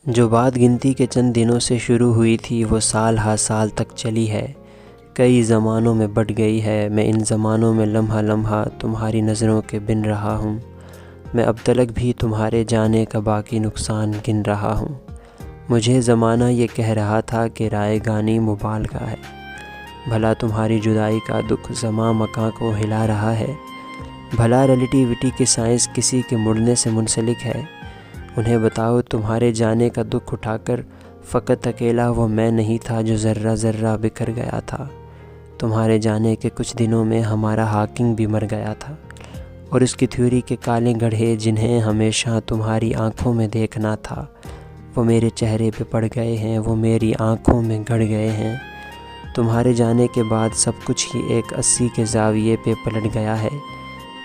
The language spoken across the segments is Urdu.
جو بات گنتی کے چند دنوں سے شروع ہوئی تھی وہ سال ہا سال تک چلی ہے، کئی زمانوں میں بڑھ گئی ہے۔ میں ان زمانوں میں لمحہ لمحہ تمہاری نظروں کے بن رہا ہوں، میں اب تلک بھی تمہارے جانے کا باقی نقصان گن رہا ہوں۔ مجھے زمانہ یہ کہہ رہا تھا کہ رائے گانی مبالغہ ہے، بھلا تمہاری جدائی کا دکھ زماں مکاں کو ہلا رہا ہے، بھلا ریلیٹیوٹی کی سائنس کسی کے مڑنے سے منسلک ہے۔ انہیں بتاؤ تمہارے جانے کا دکھ اٹھا کر فقط اکیلا وہ میں نہیں تھا جو ذرہ ذرہ بکھر گیا تھا۔ تمہارے جانے کے کچھ دنوں میں ہمارا ہاکنگ بھی مر گیا تھا، اور اس کی تھیوری کے کالے گڑھے جنہیں ہمیشہ تمہاری آنکھوں میں دیکھنا تھا وہ میرے چہرے پہ پڑ گئے ہیں، وہ میری آنکھوں میں گڑ گئے ہیں۔ تمہارے جانے کے بعد سب کچھ ہی ایک 80 کے زاویے پہ پلٹ گیا ہے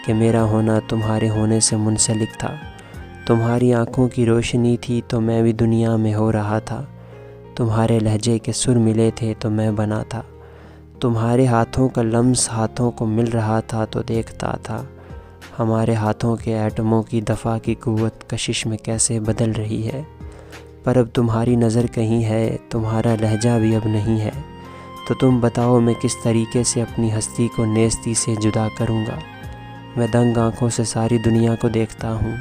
کہ میرا ہونا تمہارے ہونے سے منسلک تھا۔ تمہاری آنکھوں کی روشنی تھی تو میں بھی دنیا میں ہو رہا تھا، تمہارے لہجے کے سر ملے تھے تو میں بنا تھا، تمہارے ہاتھوں کا لمس ہاتھوں کو مل رہا تھا تو دیکھتا تھا، ہمارے ہاتھوں کے ایٹموں کی دفع کی قوت کشش میں کیسے بدل رہی ہے۔ پر اب تمہاری نظر کہیں ہے، تمہارا لہجہ بھی اب نہیں ہے، تو تم بتاؤ میں کس طریقے سے اپنی ہستی کو نیستی سے جدا کروں گا۔ میں دنگ آنکھوں سے ساری دنیا کو دیکھتا ہوں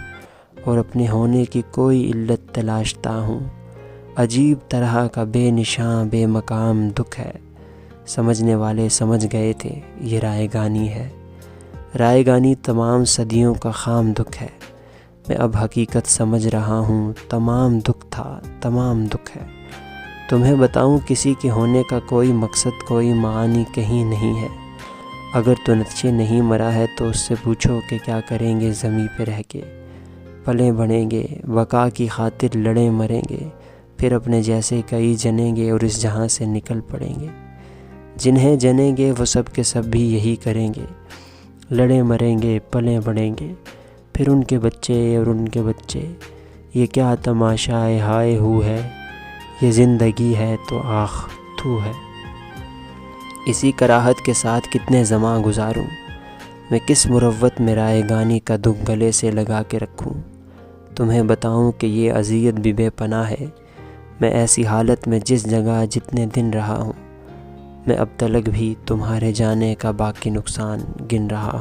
اور اپنے ہونے کی کوئی علت تلاشتا ہوں۔ عجیب طرح کا بے نشاں بے مقام دکھ ہے، سمجھنے والے سمجھ گئے تھے یہ رائے گانی ہے۔ رائے گانی تمام صدیوں کا خام دکھ ہے، میں اب حقیقت سمجھ رہا ہوں، تمام دکھ تھا، تمام دکھ ہے۔ تمہیں بتاؤں کسی کے ہونے کا کوئی مقصد کوئی معانی کہیں نہیں ہے۔ اگر تو نتیجے نہیں مرا ہے تو اس سے پوچھو کہ کیا کریں گے زمیں پہ رہ کے۔ پلے بڑھیں گے، بقا کی خاطر لڑیں مریں گے، پھر اپنے جیسے کئی جنیں گے اور اس جہاں سے نکل پڑیں گے۔ جنہیں جنیں گے وہ سب کے سب بھی یہی کریں گے، لڑیں مریں گے، پلیں بڑھیں گے، پھر ان کے بچے اور ان کے بچے۔ یہ کیا تماشائے ہائے ہو ہے، یہ زندگی ہے تو آخ تو ہے۔ اسی کراہت کے ساتھ کتنے زماں گزاروں، میں کس مروت میں رائے گانی کا دکھ گلے سے لگا کے رکھوں۔ تمہیں بتاؤں کہ یہ اذیت بھی بے پناہ ہے، میں ایسی حالت میں جس جگہ جتنے دن رہا ہوں، میں اب تلک بھی تمہارے جانے کا باقی نقصان گن رہا ہوں۔